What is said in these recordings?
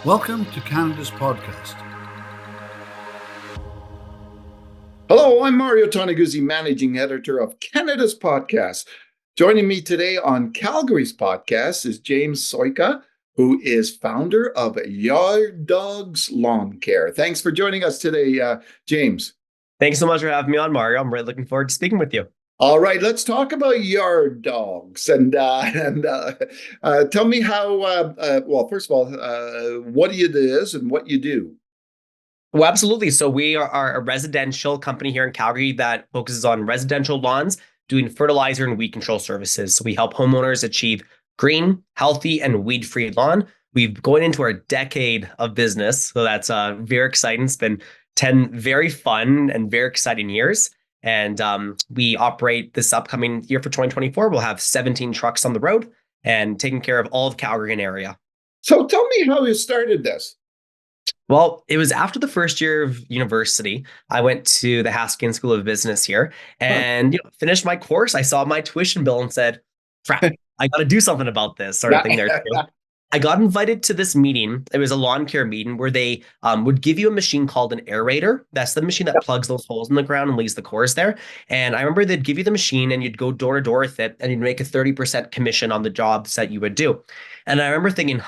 Welcome to Canada's podcast. Hello, I'm Mario Toneguzzi, Managing Editor of Canada's Podcast. Joining me today on Calgary's podcast is James Soyka, who is founder of Yard Dogs Lawn Care. Thanks for joining us today, James. Thanks so much for having me on, Mario. I'm really looking forward to speaking with you. All right, let's talk about yard dogs and tell me how. Well, first of all, what it is and what you do. Well, absolutely. So we are a residential company here in Calgary that focuses on residential lawns, doing fertilizer and weed control services. So we help homeowners achieve green, healthy, and weed-free lawn. We've going into our decade of business, so that's very exciting. It's been 10 very fun and very exciting years. And we operate this upcoming year for 2024. We'll have 17 trucks on the road and taking care of all of Calgary and area. So tell me how you started this. Well, it was after the first year of university. I went to the Haskins School of Business here and finished my course. I saw my tuition bill and said, crap, I got to do something about this sort of thing there too. I got invited to this meeting. It was a lawn care meeting where they would give you a machine called an aerator. That's the machine that plugs those holes in the ground and leaves the cores there. And I remember they'd give you the machine and you'd go door to door with it and you'd make a 30% commission on the jobs that you would do. And I remember thinking,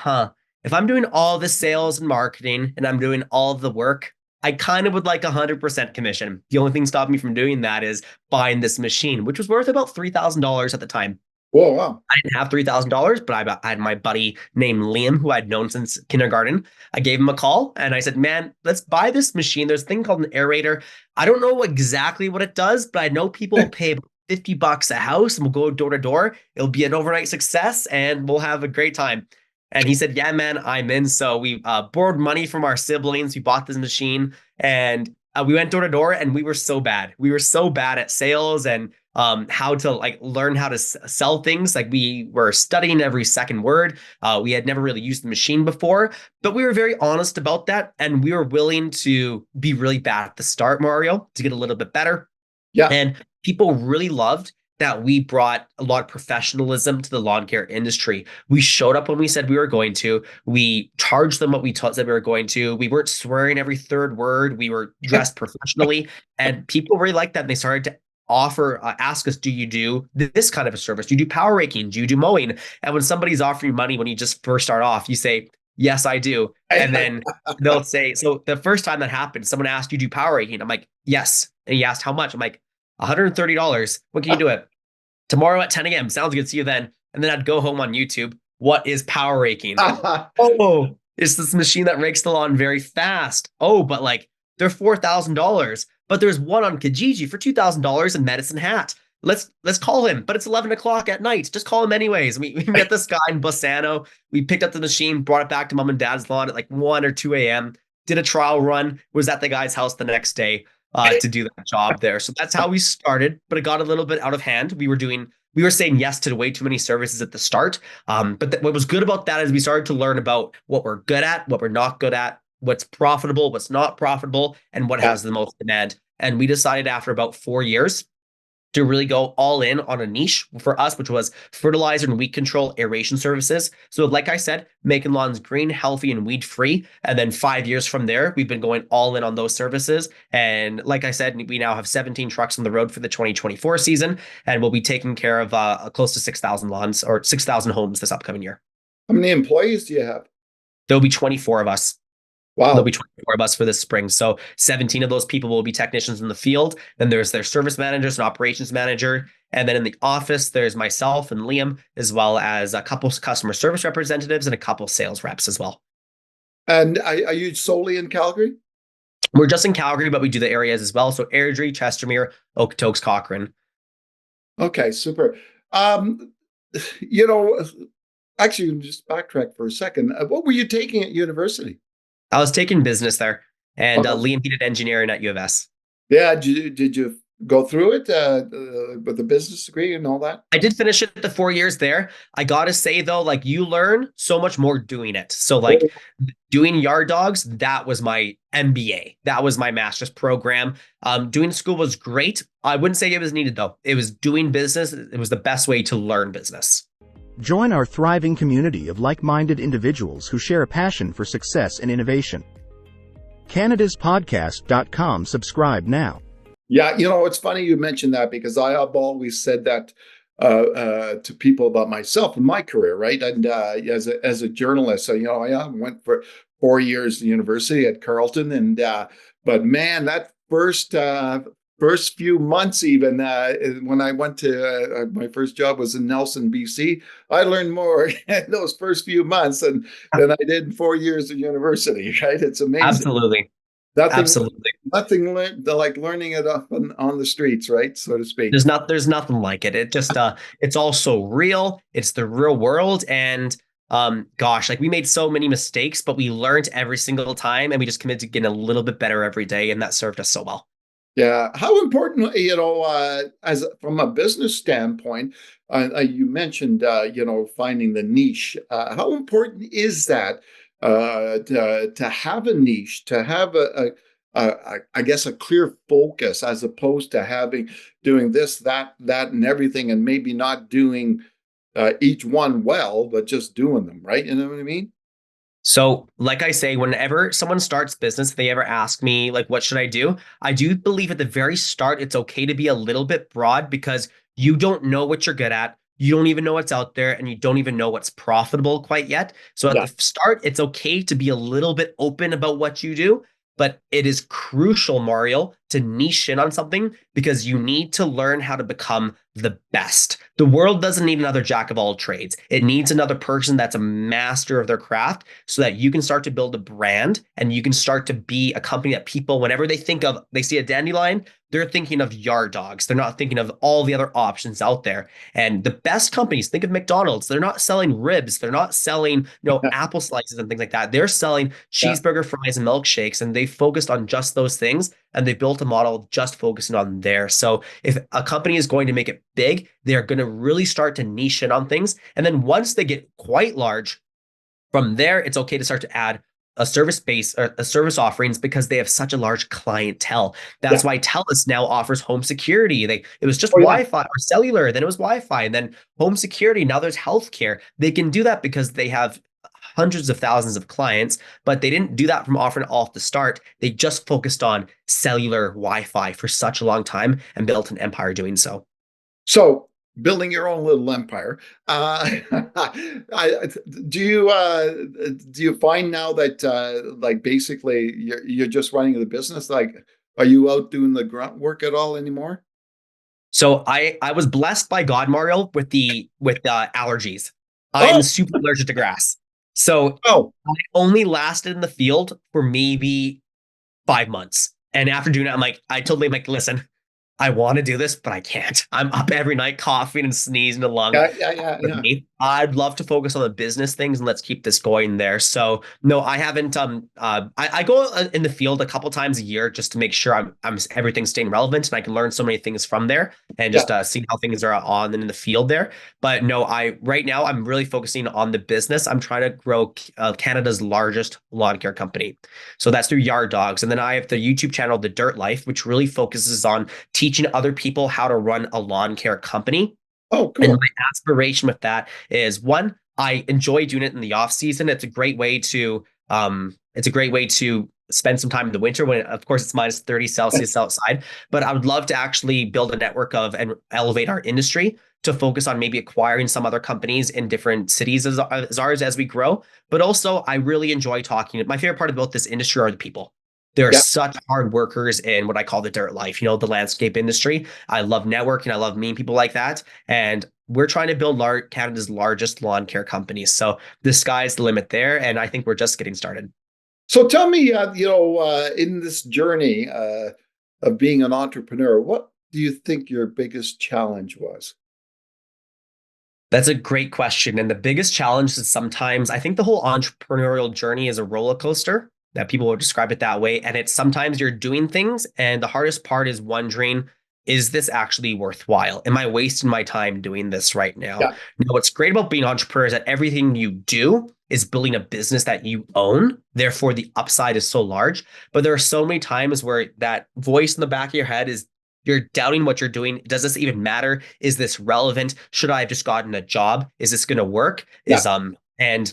if I'm doing all the sales and marketing and I'm doing all of the work, I kind of would like 100% commission. The only thing stopping me from doing that is buying this machine, which was worth about $3,000 at the time. Whoa, wow. I didn't have $3,000, but I had my buddy named Liam, who I'd known since kindergarten. I gave him a call and I said, man, let's buy this machine. There's a thing called an aerator. I don't know exactly what it does, but I know people will pay about $50 a house and we'll go door to door. It'll be an overnight success and we'll have a great time. And he said, yeah, man, I'm in. So we borrowed money from our siblings. We bought this machine and we went door to door and we were so bad. We were so bad at sales and how to learn how to sell things. Like we were studying every second word. We had never really used the machine before, but we were very honest about that. And we were willing to be really bad at the start, Mario, to get a little bit better. Yeah. And people really loved that we brought a lot of professionalism to the lawn care industry. We showed up when we said we were going to. We charged them what we said we were going to. We weren't swearing every third word. We were dressed professionally. And people really liked that. And they started to ask us, do you do this kind of a service? Do you do power raking? Do you do mowing? And when somebody's offering you money, when you just first start off, you say, yes, I do. And then they'll say, so the first time that happened, someone asked, you do power raking? I'm like, yes. And he asked how much? I'm like, $130. When can you do it? Tomorrow at 10 a.m. Sounds good. See you then. And then I'd go home on YouTube. What is power raking? Oh, it's this machine that rakes the lawn very fast. Oh, but they're $4,000. But there's one on Kijiji for $2,000 in Medicine Hat. Let's call him. But it's 11 o'clock at night. Just call him anyways. We met this guy in Bassano. We picked up the machine, brought it back to mom and dad's lawn at 1 or 2 a.m. Did a trial run. Was at the guy's house the next day to do that job there. So that's how we started. But it got a little bit out of hand. We were saying yes to way too many services at the start. But what was good about that is we started to learn about what we're good at, what we're not good at, what's profitable, what's not profitable, and what has the most demand. And we decided after about 4 years to really go all in on a niche for us, which was fertilizer and weed control aeration services. So like I said, making lawns green, healthy, and weed-free. And then 5 years from there, we've been going all in on those services. And like I said, we now have 17 trucks on the road for the 2024 season, and we'll be taking care of close to 6,000 lawns or 6,000 homes this upcoming year. How many employees do you have? There'll be 24 of us. Wow. There'll be 24 of us for this spring. So 17 of those people will be technicians in the field. Then there's their service managers and operations manager. And then in the office, there's myself and Liam, as well as a couple customer service representatives and a couple sales reps as well. And are you solely in Calgary? We're just in Calgary, but we do the areas as well. So Airdrie, Chestermere, Okotoks, Cochrane. Okay, super. Actually, just backtrack for a second. What were you taking at university? I was taking business there, and Liam did engineering at U of S. Yeah, did you go through it with a business degree and all that? I did finish it the 4 years there. I gotta say though, you learn so much more doing it. So doing Yard Dogs, that was my MBA. That was my master's program. Doing school was great. I wouldn't say it was needed though. It was doing business. It was the best way to learn business. Join our thriving community of like-minded individuals who share a passion for success and innovation. CanadasPodcast.com. Subscribe now. Yeah, it's funny you mentioned that because I have always said that to people about myself and my career, right? And as a journalist, so I went for 4 years at university at Carleton, and but man, that first few months, even when I went to my first job was in Nelson, BC, I learned more in those first few months than I did in 4 years of university. Right? It's amazing. Absolutely. Nothing, Absolutely. nothing like learning it up on the streets, right, so to speak. There's nothing like it. It just it's all so real. It's the real world. And gosh, like we made so many mistakes, but we learned every single time and we just committed to getting a little bit better every day. And that served us so well. Yeah. How important, as from a business standpoint, you mentioned, finding the niche. How important is that to have a niche, to have I guess a clear focus, as opposed to doing this, that, and everything, and maybe not doing each one well, but just doing them, right? You know what I mean? So, like I say, whenever someone starts business, they ever ask me, like, what should I do? I do believe at the very start, it's okay to be a little bit broad because you don't know what you're good at. You don't even know what's out there and you don't even know what's profitable quite yet. So at the start, it's okay to be a little bit open about what you do, but it is crucial, Mario, to niche in on something because you need to learn how to become the best. The world doesn't need another jack of all trades. It needs another person that's a master of their craft so that you can start to build a brand and you can start to be a company that people, whenever they see a dandelion, they're thinking of Yard Dogs. They're not thinking of all the other options out there. And the best companies, think of McDonald's. They're not selling ribs. They're not selling, apple slices and things like that. They're selling cheeseburger, fries, and milkshakes. And they focused on just those things. And they built a model just focusing on there. So if a company is going to make it big, they're going to really start to niche in on things. And then once they get quite large, from there, it's okay to start to add a service base or a service offerings because they have such a large clientele. That's why TELUS now offers home security. It was just Wi-Fi or cellular, then it was Wi-Fi, and then home security. Now there's healthcare. They can do that because they have hundreds of thousands of clients, but they didn't do that from offering it off the start. They just focused on cellular Wi-Fi for such a long time and built an empire doing so. So building your own little empire. Do you find now that like basically you're just running the business? Like, are you out doing the grunt work at all anymore? So I was blessed by God, Mario, with allergies. I'm super allergic to grass. So I only lasted in the field for maybe 5 months. And after doing that, I told Liam, listen, I want to do this, but I can't. I'm up every night coughing and sneezing a lung. Yeah. I'd love to focus on the business things and let's keep this going there. So no, I haven't. I go in the field a couple times a year just to make sure I'm everything's staying relevant and I can learn so many things from there and just see how things are on and in the field there. But no, right now I'm really focusing on the business. I'm trying to grow Canada's largest lawn care company. So that's through Yard Dogs, and then I have the YouTube channel, The Dirt Life, which really focuses on teaching other people how to run a lawn care company. Oh, cool. And my aspiration with that is, one, I enjoy doing it in the off season. It's a great way to spend some time in the winter when, of course, it's minus 30 Celsius outside. But I would love to actually build a network of and elevate our industry to focus on maybe acquiring some other companies in different cities as ours as we grow. But also, I really enjoy talking. My favorite part about this industry are the people. There are such hard workers in what I call the dirt life, the landscape industry. I love networking. I love meeting people like that. And we're trying to build Canada's largest lawn care company. So the sky's the limit there. And I think we're just getting started. So tell me, in this journey of being an entrepreneur, what do you think your biggest challenge was? That's a great question. And the biggest challenge is sometimes I think the whole entrepreneurial journey is a roller coaster. That people would describe it that way. And it's sometimes you're doing things and the hardest part is wondering, is this actually worthwhile? Am I wasting my time doing this right now? Yeah. Now, what's great about being an entrepreneur is that everything you do is building a business that you own. Therefore, the upside is so large. But there are so many times where that voice in the back of your head is You're doubting what you're doing. Does this even matter? Is this relevant? Should I have just gotten a job? Is this going to work? Yeah. And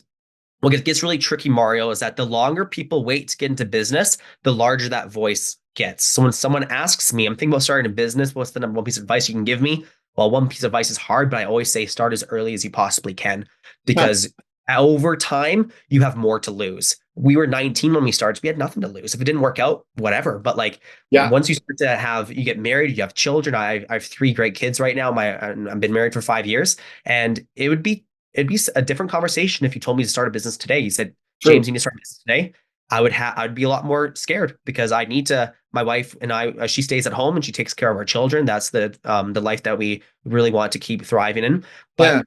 what gets really tricky, Mario, is that the longer people wait to get into business, the larger that voice gets. So when someone asks me, I'm thinking about starting a business, what's the number one piece of advice you can give me? Well, one piece of advice is hard, but I always say start as early as you possibly can, because over time, you have more to lose. We were 19 when we started. So we had nothing to lose. If it didn't work out, whatever. But like, once you start to you get married, you have children. I have 3 great kids right now. I've been married for 5 years, and it'd be a different conversation if you told me to start a business today. You said, James, you need to start a business today. I'd be a lot more scared, because I need to, my wife and I, she stays at home and she takes care of our children. That's the life that we really want to keep thriving in. But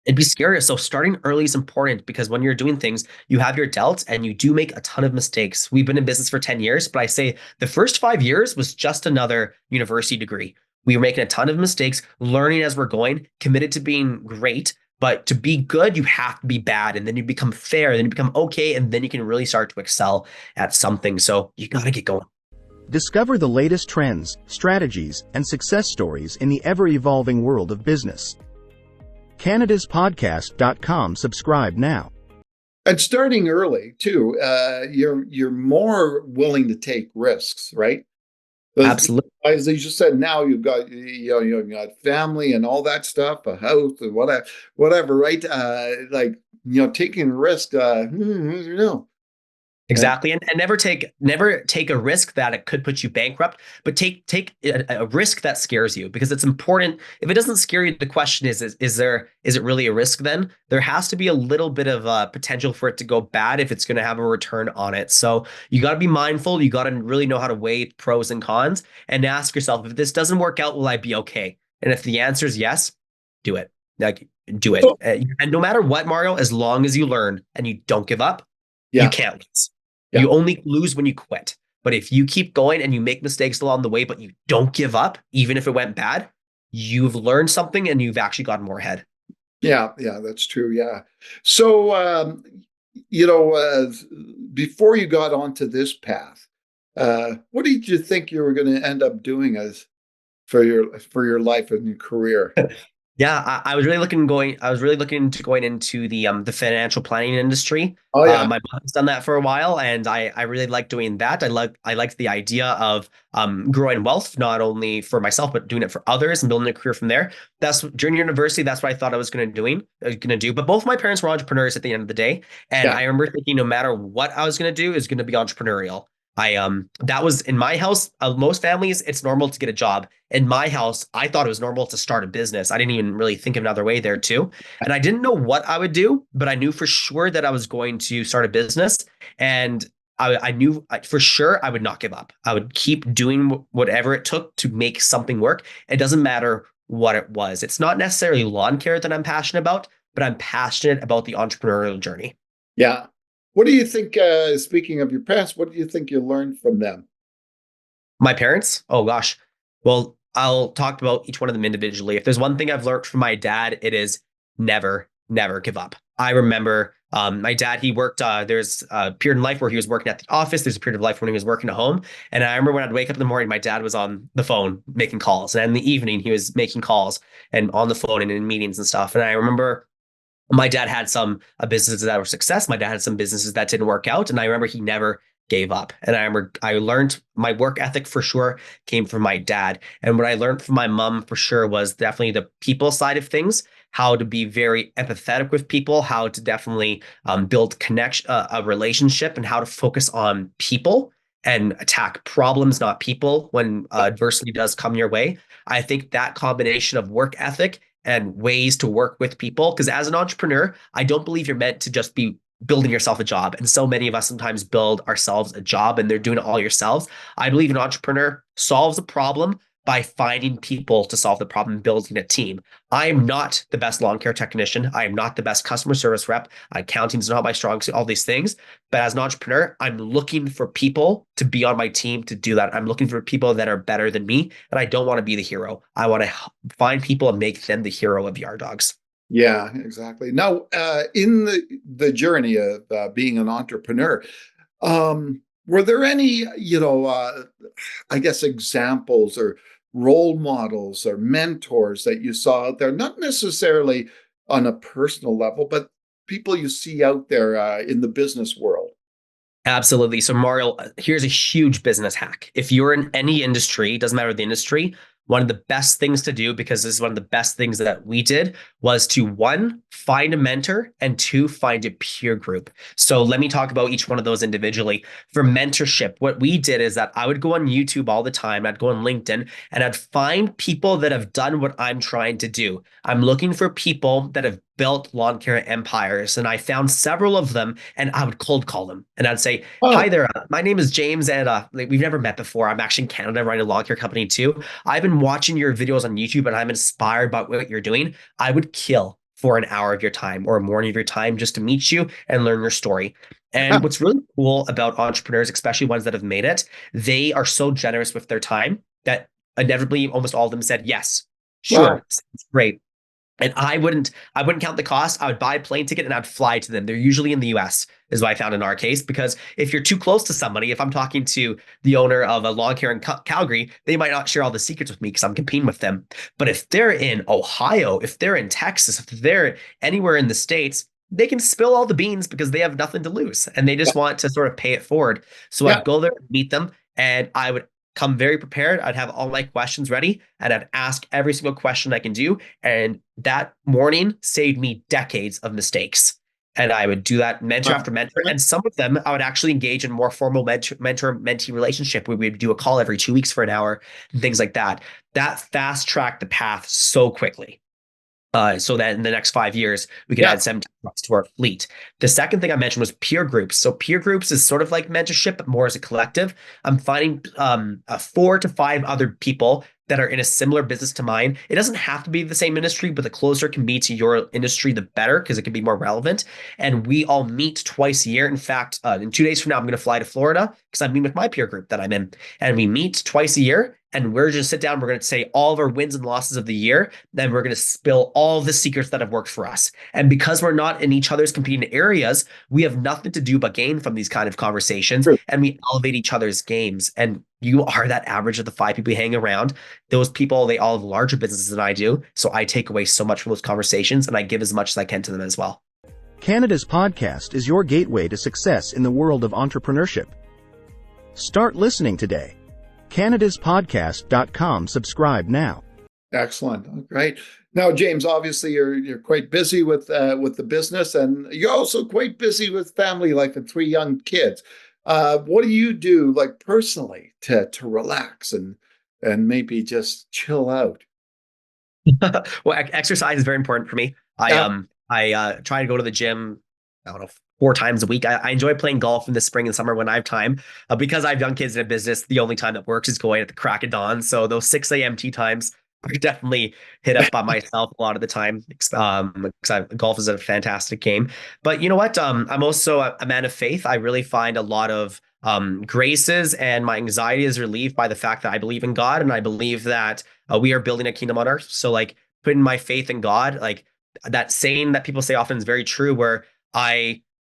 it'd be scary. So starting early is important, because when you're doing things, you have your dealt and you do make a ton of mistakes. We've been in business for 10 years, but I say the first 5 years was just another university degree. We were making a ton of mistakes, learning as we're going, committed to being great. But to be good, you have to be bad, and then you become fair, then you become okay, and then you can really start to excel at something. So you got to get going. Discover the latest trends, strategies, and success stories in the ever-evolving world of business. CanadasPodcast.com. Subscribe now. And starting early too, you're more willing to take risks, right? Absolutely. As you just said, now you've got you've got family and all that stuff, a house and whatever, right? Taking risk. Exactly. And never take a risk that it could put you bankrupt, but take a risk that scares you, because it's important. If it doesn't scare you, the question is it really a risk? Then there has to be a little bit of potential for it to go bad if it's going to have a return on it. So you got to be mindful. You got to really know how to weigh pros and cons and ask yourself, if this doesn't work out, will I be okay? And if the answer is yes, do it. Do it. And no matter what, Mario, as long as you learn and you don't give up, you can't lose. Yeah. You only lose when you quit. But if you keep going and you make mistakes along the way, but you don't give up, even if it went bad, you've learned something and you've actually gotten more ahead. Yeah, that's true. Yeah. So, before you got onto this path, what did you think you were going to end up doing for your life and your career? Yeah, I was really looking into going into the financial planning industry. Oh yeah, my mom's done that for a while, and I really like doing that. I liked the idea of growing wealth, not only for myself but doing it for others and building a career from there. That's during university. That's what I thought I was going to do. But both my parents were entrepreneurs at the end of the day, and I remember thinking, no matter what I was going to do, is going to be entrepreneurial. That was in my house. Most families, it's normal to get a job. In my house, I thought it was normal to start a business. I didn't even really think of another way there too. And I didn't know what I would do, but I knew for sure that I was going to start a business. And I knew for sure I would not give up. I would keep doing whatever it took to make something work. It doesn't matter what it was. It's not necessarily lawn care that I'm passionate about, but I'm passionate about the entrepreneurial journey. Yeah. What do you think, speaking of your parents, what do you think you learned from them? My parents? Oh, gosh. Well, I'll talk about each one of them individually. If there's one thing I've learned from my dad, it is never give up. I remember my dad, he worked, there's a period in life where he was working at the office. There's a period of life when he was working at home. And I remember when I'd wake up in the morning, my dad was on the phone making calls. And in the evening, he was making calls and on the phone and in meetings and stuff. And I remember my dad had some businesses that were success. My dad had some businesses that didn't work out. And I remember he never gave up. And I remember I learned my work ethic for sure came from my dad. And what I learned from my mom for sure was definitely the people side of things, how to be very empathetic with people, how to definitely build a relationship, and how to focus on people and attack problems, not people, when adversity does come your way. I think that combination of work ethic and ways to work with people. Because as an entrepreneur, I don't believe you're meant to just be building yourself a job. And so many of us sometimes build ourselves a job and they're doing it all yourselves. I believe an entrepreneur solves a problem by finding people to solve the problem, building a team. I am not the best lawn care technician. I am not the best customer service rep. Accounting is not my strong suit, all these things. But as an entrepreneur, I'm looking for people to be on my team to do that. I'm looking for people that are better than me. And I don't want to be the hero. I want to find people and make them the hero of Yard Dogs. Yeah, exactly. Now, in the journey of being an entrepreneur, were there any, I guess, examples or role models or mentors that you saw out there, not necessarily on a personal level, but people you see out there in the business world? Absolutely. So, Mario, here's a huge business hack. If you're in any industry, doesn't matter the industry, one of the best things to do, because this is one of the best things that we did, was to one, find a mentor, and two, find a peer group. So let me talk about each one of those individually. For mentorship, what we did is that I would go on YouTube all the time. I'd go on LinkedIn and I'd find people that have done what I'm trying to do. I'm looking for people that have built lawn care empires. And I found several of them and I would cold call them. And I'd say, hi there, my name is James and we've never met before. I'm actually in Canada running a lawn care company too. I've been watching your videos on YouTube and I'm inspired by what you're doing. I would kill for an hour of your time or a morning of your time just to meet you and learn your story. And what's really cool about entrepreneurs, especially ones that have made it, they are so generous with their time that inevitably almost all of them said, yes, sure, Wow. sounds great. And I wouldn't count the cost. I would buy a plane ticket and I'd fly to them. They're usually in the US, is what I found in our case, because if you're too close to somebody, if I'm talking to the owner of a lawn care in Calgary, they might not share all the secrets with me because I'm competing with them. But if they're in Ohio, if they're in Texas, if they're anywhere in the States, they can spill all the beans because they have nothing to lose and they just want to sort of pay it forward. So Yeah. I'd go there, meet them, and I would come very prepared. I'd have all my questions ready and I'd ask every single question I can do. And that morning saved me decades of mistakes. And I would do that mentor after mentor. And some of them I would actually engage in more formal mentor-mentee relationship where we'd do a call every 2 weeks for an hour and things like that. That fast tracked the path so quickly. So that in the next 5 years, we could add 17 trucks to our fleet. The second thing I mentioned was peer groups. So peer groups is sort of like mentorship, but more as a collective. I'm finding 4 to 5 other people that are in a similar business to mine. It doesn't have to be the same industry, but the closer it can be to your industry, the better, because it can be more relevant. And we all meet twice a year. In fact, in 2 days from now, I'm going to fly to Florida because I'm meeting with my peer group that I'm in. And we meet twice a year. And we're just sit down. We're going to say all of our wins and losses of the year. Then we're going to spill all the secrets that have worked for us. And because we're not in each other's competing areas, we have nothing to do but gain from these kind of conversations. True. And we elevate each other's games. And you are that average of the 5 people you hang around. Those people, they all have larger businesses than I do. So I take away so much from those conversations and I give as much as I can to them as well. Canada's podcast is your gateway to success in the world of entrepreneurship. Start listening today. CanadasPodcast.com. Subscribe now. Excellent. Great. Now, James, obviously you're quite busy with the business, and you're also quite busy with family life and 3 young kids. What do you do, like personally, to relax and maybe just chill out? Well, exercise is very important for me. I try to go to the gym, I don't know, 4 times a week. I enjoy playing golf in the spring and summer when I have time. Because I have young kids in a business, the only time that works is going at the crack of dawn. So those 6 a.m. tee times are definitely hit up by myself a lot of the time. Because golf is a fantastic game. But you know what? I'm also a man of faith. I really find a lot of graces, and my anxiety is relieved by the fact that I believe in God, and I believe that we are building a kingdom on earth. So like putting my faith in God, like that saying that people say often is very true, where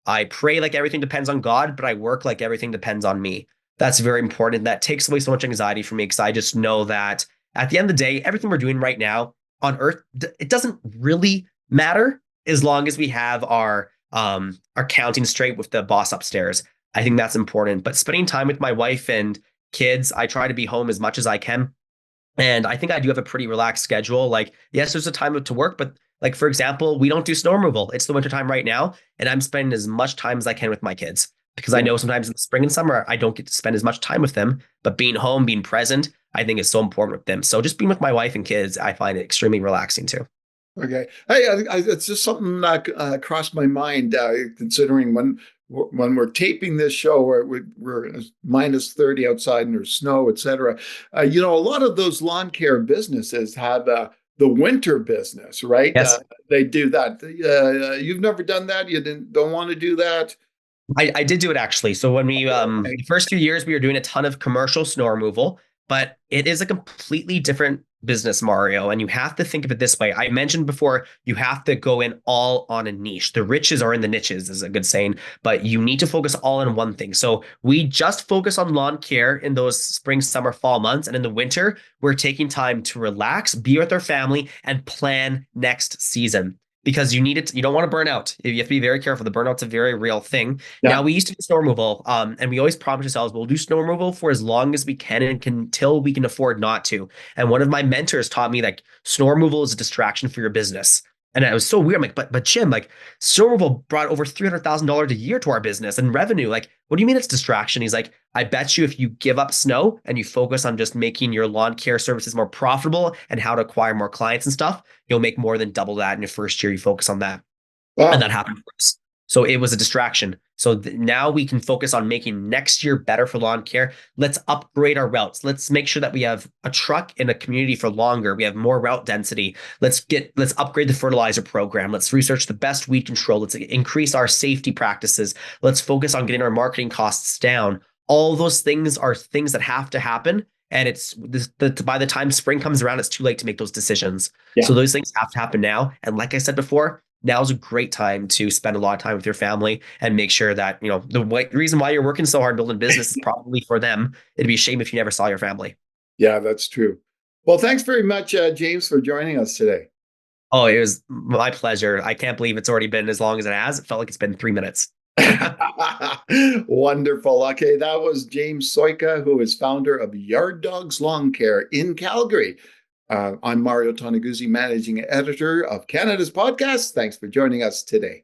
I pray like everything depends on God, but I work like everything depends on me. That's very important. That takes away so much anxiety from me because I just know that at the end of the day, everything we're doing right now on earth, it doesn't really matter as long as we have our counting straight with the boss upstairs. I think that's important. But spending time with my wife and kids, I try to be home as much as I can. And I think I do have a pretty relaxed schedule. Like, yes, there's a time to work, but like, for example, we don't do snow removal. It's the wintertime right now, and I'm spending as much time as I can with my kids because I know sometimes in the spring and summer, I don't get to spend as much time with them, but being home, being present, I think is so important with them. So just being with my wife and kids, I find it extremely relaxing too. Okay. Hey, it's just something that crossed my mind, considering when we're taping this show, we're minus 30 outside and there's snow, et cetera. A lot of those lawn care businesses have the winter business, right? Yes. They do that. You've never done that? You don't want to do that? I did do it actually. So when we the first few years we were doing a ton of commercial snow removal, but it is a completely different business, Mario. And you have to think of it this way. I mentioned before, you have to go in all on a niche. The riches are in the niches, is a good saying, but you need to focus all in one thing. So we just focus on lawn care in those spring, summer, fall months. And in the winter, we're taking time to relax, be with our family, and plan next season. Because you need it, you don't want to burn out. You have to be very careful. The burnout's a very real thing. Yeah. Now, we used to do snow removal, and we always promise ourselves we'll do snow removal for as long as we can until we can afford not to. And one of my mentors taught me like snow removal is a distraction for your business. And it was so weird. I'm like, but Jim, like snow removal brought over $300,000 a year to our business and revenue. Like, what do you mean it's distraction? He's like, I bet you if you give up snow and you focus on just making your lawn care services more profitable and how to acquire more clients and stuff, you'll make more than double that in your first year. You focus on that. Wow. And that happened for us. So it was a distraction. So now we can focus on making next year better for lawn care. Let's upgrade our routes. Let's make sure that we have a truck in a community for longer. We have more route density. Let's upgrade the fertilizer program. Let's research the best weed control. Let's increase our safety practices. Let's focus on getting our marketing costs down. All those things are things that have to happen. And by the time spring comes around, it's too late to make those decisions. Yeah. So those things have to happen now. And like I said before, now is a great time to spend a lot of time with your family and make sure that, the reason why you're working so hard building business is probably for them. It'd be a shame if you never saw your family. Yeah, that's true. Well, thanks very much, James, for joining us today. Oh, it was my pleasure. I can't believe it's already been as long as it has. It felt like it's been 3 minutes. Wonderful. Okay, that was James Soika, who is founder of Yard Dogs Lawn Care in Calgary. I'm Mario Toneguzzi, managing editor of Canada's Podcast. Thanks for joining us today.